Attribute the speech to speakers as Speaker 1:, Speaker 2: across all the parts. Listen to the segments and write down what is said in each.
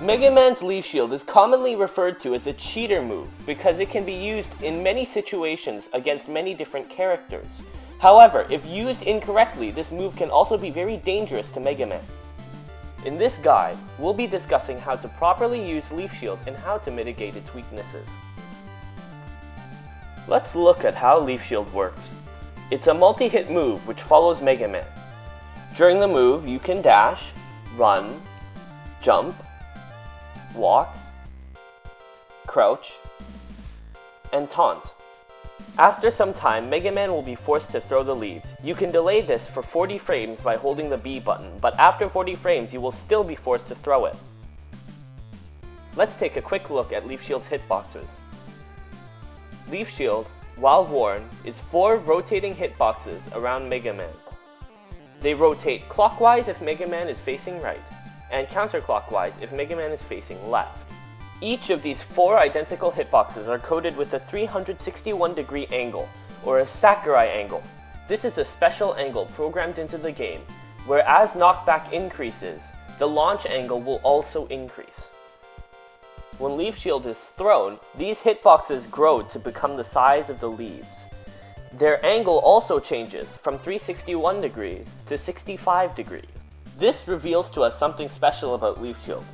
Speaker 1: Mega Man's Leaf Shield is commonly referred to as a cheater move because it can be used in many situations against many different characters. However, if used incorrectly, this move can also be very dangerous to Mega Man. In this guide, we'll be discussing how to properly use Leaf Shield and how to mitigate its weaknesses. Let's look at how Leaf Shield works. It's a multi-hit move which follows Mega Man. During the move, you can dash, run, jump, walk, crouch, and taunt. After some time, Mega Man will be forced to throw the leaves. You can delay this for 40 frames by holding the B button, but after 40 frames you will still be forced to throw it. Let's take a quick look at Leaf Shield's hitboxes. Leaf Shield, while worn, is 4 rotating hitboxes around Mega Man. They rotate clockwise if Mega Man is facing right, and counterclockwise if Mega Man is facing left. Each of these 4 identical hitboxes are coded with a 361-degree angle, or a Sakurai angle. This is a special angle programmed into the game, where as knockback increases, the launch angle will also increase. When Leaf Shield is thrown, these hitboxes grow to become the size of the leaves. Their angle also changes from 361 degrees to 65 degrees. This reveals to us something special about Leaf Shield.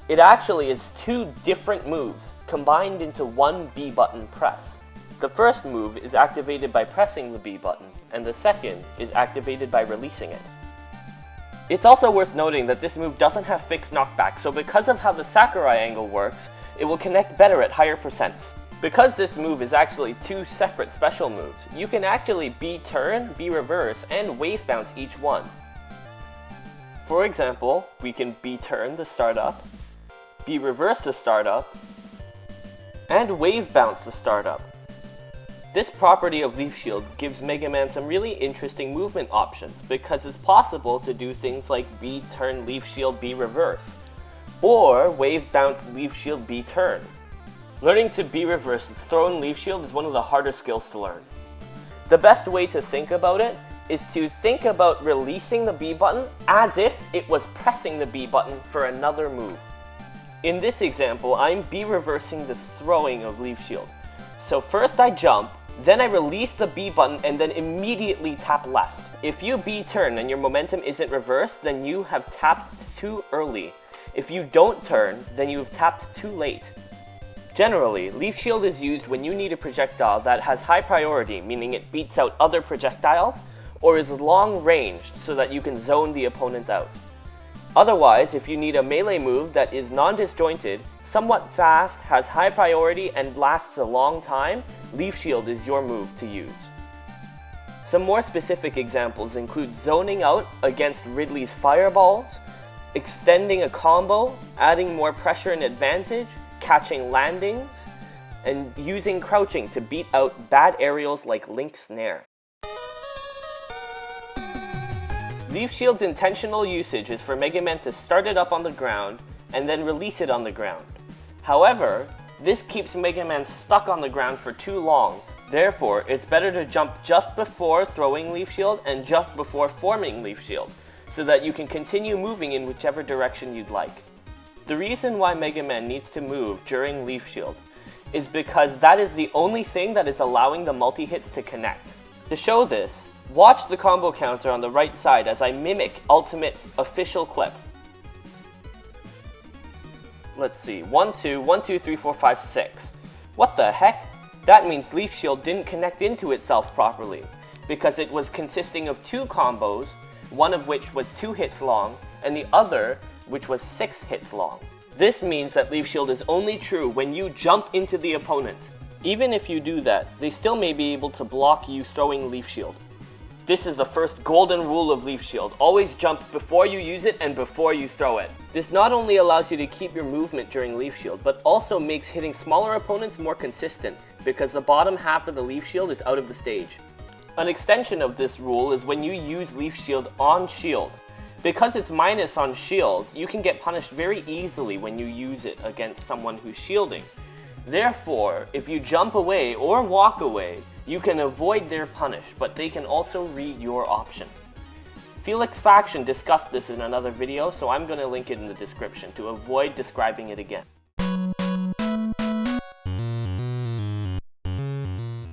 Speaker 1: It actually is 2 different moves combined into one B button press. The first move is activated by pressing the B button, and the second is activated by releasing it. It's also worth noting that this move doesn't have fixed knockback, so because of how the Sakurai angle works, it will connect better at higher percents. Because this move is actually 2 separate special moves, you can actually B-turn, B-reverse, and wave bounce each one. For example, we can B-turn the startup, B-reverse the startup, and wave bounce the startup. This property of Leaf Shield gives Mega Man some really interesting movement options because it's possible to do things like B-turn Leaf Shield B-reverse, or wave bounce Leaf Shield B-turn. Learning to B-reverse thrown Leaf Shield is one of the harder skills to learn. The best way to think about it is to think about releasing the B button as if it was pressing the B button for another move. In this example, I'm B-reversing the throwing of Leaf Shield. So first I jump, then I release the B button and then immediately tap left. If you B-turn and your momentum isn't reversed, then you have tapped too early. If you don't turn, then you have tapped too late. Generally, Leaf Shield is used when you need a projectile that has high priority, meaning it beats out other projectiles, or is long ranged so that you can zone the opponent out. Otherwise, if you need a melee move that is non-disjointed, somewhat fast, has high priority, and lasts a long time, Leaf Shield is your move to use. Some more specific examples include zoning out against Ridley's fireballs, extending a combo, adding more pressure and advantage, catching landings, and using crouching to beat out bad aerials like Link's snare. Leaf Shield's intentional usage is for Mega Man to start it up on the ground and then release it on the ground. However, this keeps Mega Man stuck on the ground for too long. Therefore, it's better to jump just before throwing Leaf Shield and just before forming Leaf Shield, so that you can continue moving in whichever direction you'd like. The reason why Mega Man needs to move during Leaf Shield is because that is the only thing that is allowing the multi-hits to connect. To show this, watch the combo counter on the right side as I mimic Ultimate's official clip. Let's see, 1, 2, 1, 2, 3, 4, 5, 6. What the heck? That means Leaf Shield didn't connect into itself properly, because it was consisting of 2 combos, one of which was 2 hits long, and the other which was 6 hits long. This means that Leaf Shield is only true when you jump into the opponent. Even if you do that, they still may be able to block you throwing Leaf Shield. This is the first golden rule of Leaf Shield. Always jump before you use it and before you throw it. This not only allows you to keep your movement during Leaf Shield, but also makes hitting smaller opponents more consistent, because the bottom half of the Leaf Shield is out of the stage. An extension of this rule is when you use Leaf Shield on shield. Because it's minus on shield, you can get punished very easily when you use it against someone who's shielding. Therefore, if you jump away or walk away, you can avoid their punish, but they can also read your option. Felix Faction discussed this in another video, so I'm going to link it in the description to avoid describing it again.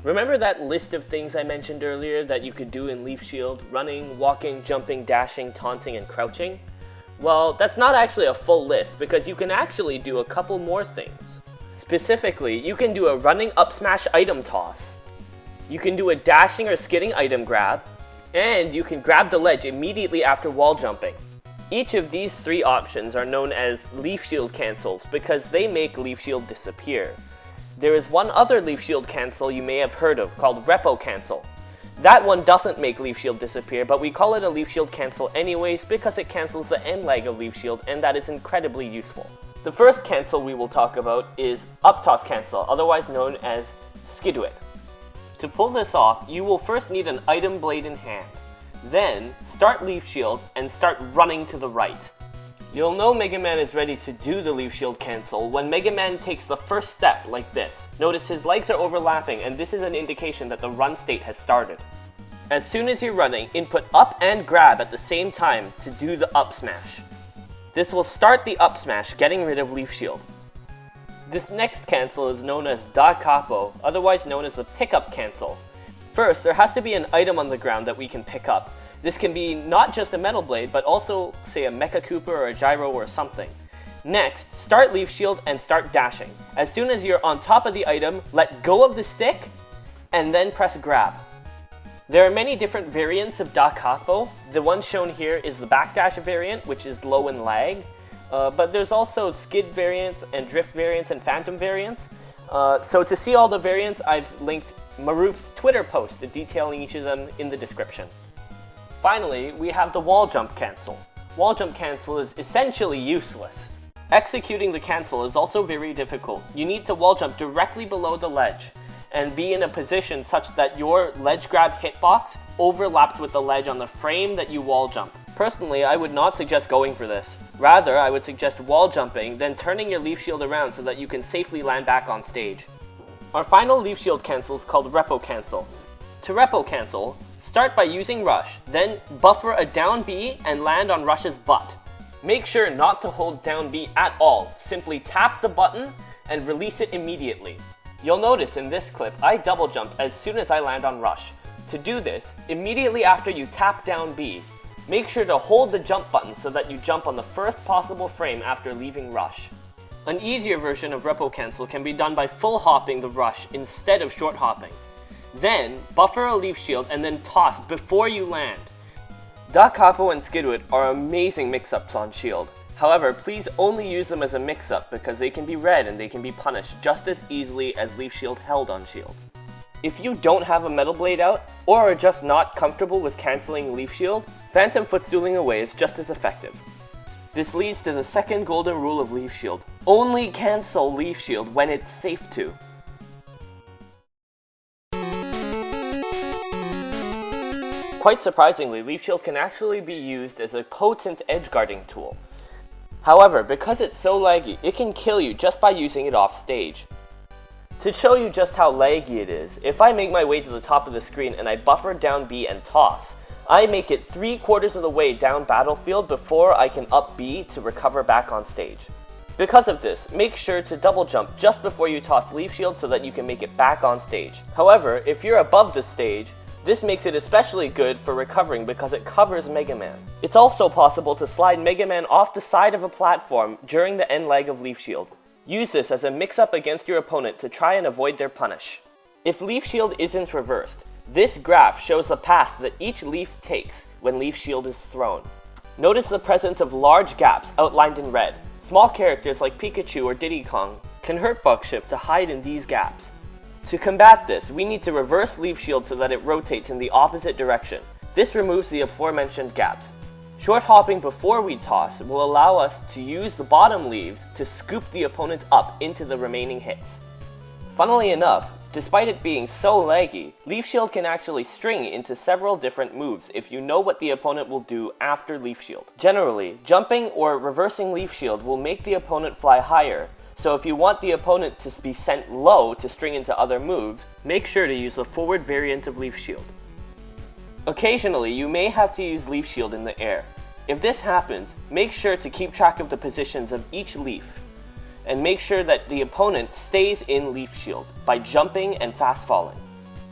Speaker 1: Remember that list of things I mentioned earlier that you could do in Leaf Shield? Running, walking, jumping, dashing, taunting, and crouching? Well, that's not actually a full list because you can actually do a couple more things. Specifically, you can do a running up smash item toss. You can do a dashing or skidding item grab. And you can grab the ledge immediately after wall jumping. Each of these three options are known as Leaf Shield cancels because they make Leaf Shield disappear. There is one other Leaf Shield cancel you may have heard of called Repo cancel. That one doesn't make Leaf Shield disappear, but we call it a Leaf Shield cancel anyways because it cancels the end leg of Leaf Shield, and that is incredibly useful. The first cancel we will talk about is Up Toss cancel, otherwise known as Skidwit. To pull this off, you will first need an item blade in hand. Then, start Leaf Shield and start running to the right. You'll know Mega Man is ready to do the Leaf Shield cancel when Mega Man takes the first step like this. Notice his legs are overlapping, and this is an indication that the run state has started. As soon as you're running, input up and grab at the same time to do the up smash. This will start the up smash, getting rid of Leaf Shield. This next cancel is known as Da Capo, otherwise known as the pickup cancel. First, there has to be an item on the ground that we can pick up. This can be not just a metal blade, but also, say, a Mecha Koopa or a gyro or something. Next, start Leaf Shield and start dashing. As soon as you're on top of the item, let go of the stick, and then press grab. There are many different variants of Da Capo. The one shown here is the backdash variant, which is low in lag. But there's also skid variants and drift variants and phantom variants. So to see all the variants, I've linked Maruf's Twitter post detailing each of them in the description. Finally, we have the wall jump cancel. Wall jump cancel is essentially useless. Executing the cancel is also very difficult. You need to wall jump directly below the ledge and be in a position such that your ledge grab hitbox overlaps with the ledge on the frame that you wall jump. Personally, I would not suggest going for this. Rather, I would suggest wall jumping, then turning your Leaf Shield around so that you can safely land back on stage. Our final Leaf Shield cancel is called Repo cancel. To Repo cancel, start by using Rush, then buffer a down B and land on Rush's butt. Make sure not to hold down B at all, simply tap the button and release it immediately. You'll notice in this clip, I double jump as soon as I land on Rush. To do this, immediately after you tap down B, make sure to hold the jump button so that you jump on the first possible frame after leaving Rush. An easier version of Repo cancel can be done by full hopping the Rush instead of short hopping. Then, buffer a Leaf Shield and then toss before you land. Da Capo and Skidwit are amazing mix-ups on Shield. However, please only use them as a mix-up because they can be read and they can be punished just as easily as Leaf Shield held on Shield. If you don't have a Metal Blade out, or are just not comfortable with cancelling Leaf Shield, Phantom Footstooling away is just as effective. This leads to the second golden rule of Leaf Shield. Only cancel Leaf Shield when it's safe to. Quite surprisingly, Leaf Shield can actually be used as a potent edge guarding tool. However, because it's so laggy, it can kill you just by using it off stage. To show you just how laggy it is, if I make my way to the top of the screen and I buffer down B and toss, I make it 3/4 of the way down battlefield before I can up B to recover back on stage. Because of this, make sure to double jump just before you toss Leaf Shield so that you can make it back on stage. However, if you're above the stage, this makes it especially good for recovering because it covers Mega Man. It's also possible to slide Mega Man off the side of a platform during the end leg of Leaf Shield. Use this as a mix-up against your opponent to try and avoid their punish. If Leaf Shield isn't reversed, this graph shows the path that each leaf takes when Leaf Shield is thrown. Notice the presence of large gaps outlined in red. Small characters like Pikachu or Diddy Kong can hurt Buckshift to hide in these gaps. To combat this, we need to reverse Leaf Shield so that it rotates in the opposite direction. This removes the aforementioned gaps. Short hopping before we toss will allow us to use the bottom leaves to scoop the opponent up into the remaining hits. Funnily enough, despite it being so laggy, Leaf Shield can actually string into several different moves if you know what the opponent will do after Leaf Shield. Generally, jumping or reversing Leaf Shield will make the opponent fly higher, so if you want the opponent to be sent low to string into other moves, make sure to use the forward variant of Leaf Shield. Occasionally, you may have to use leaf shield in the air. If this happens, make sure to keep track of the positions of each leaf, and make sure that the opponent stays in leaf shield by jumping and fast falling.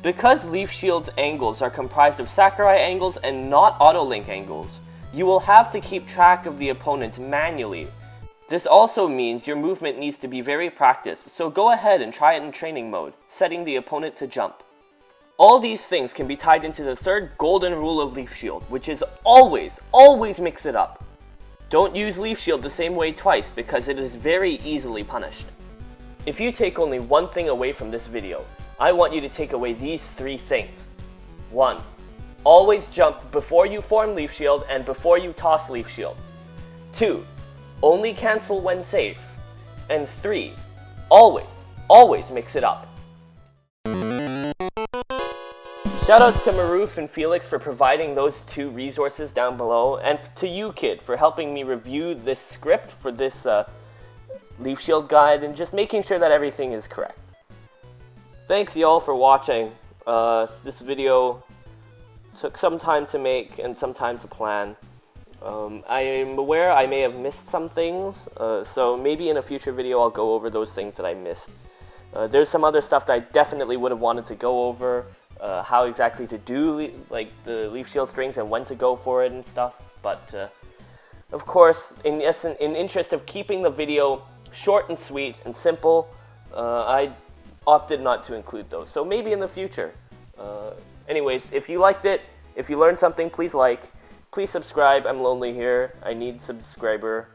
Speaker 1: Because leaf shield's angles are comprised of Sakurai angles and not auto-link angles, you will have to keep track of the opponent manually. This also means your movement needs to be very practiced, so go ahead and try it in training mode, setting the opponent to jump. All these things can be tied into the third golden rule of leaf shield, which is always mix it up. Don't use leaf shield the same way twice because it is very easily punished. If you take only one thing away from this video, I want you to take away these 3 things. 1. Always jump before you form leaf shield and before you toss leaf shield. 2. Only cancel when safe. And 3. Always mix it up. Shoutouts to Maroof and Felix for providing those 2 resources down below, and to you, Kid, for helping me review this script for this leaf shield guide and just making sure that everything is correct. Thanks y'all for watching. This video took some time to make and some time to plan. I am aware I may have missed some things, so maybe in a future video I'll go over those things that I missed. There's some other stuff that I definitely would have wanted to go over, how exactly to do the leaf shield strings and when to go for it and stuff, but of course, in interest of keeping the video short and sweet and simple, I opted not to include those, so maybe in the future. Anyways, if you liked it, if you learned something, please subscribe. I'm lonely here. I need subscriber.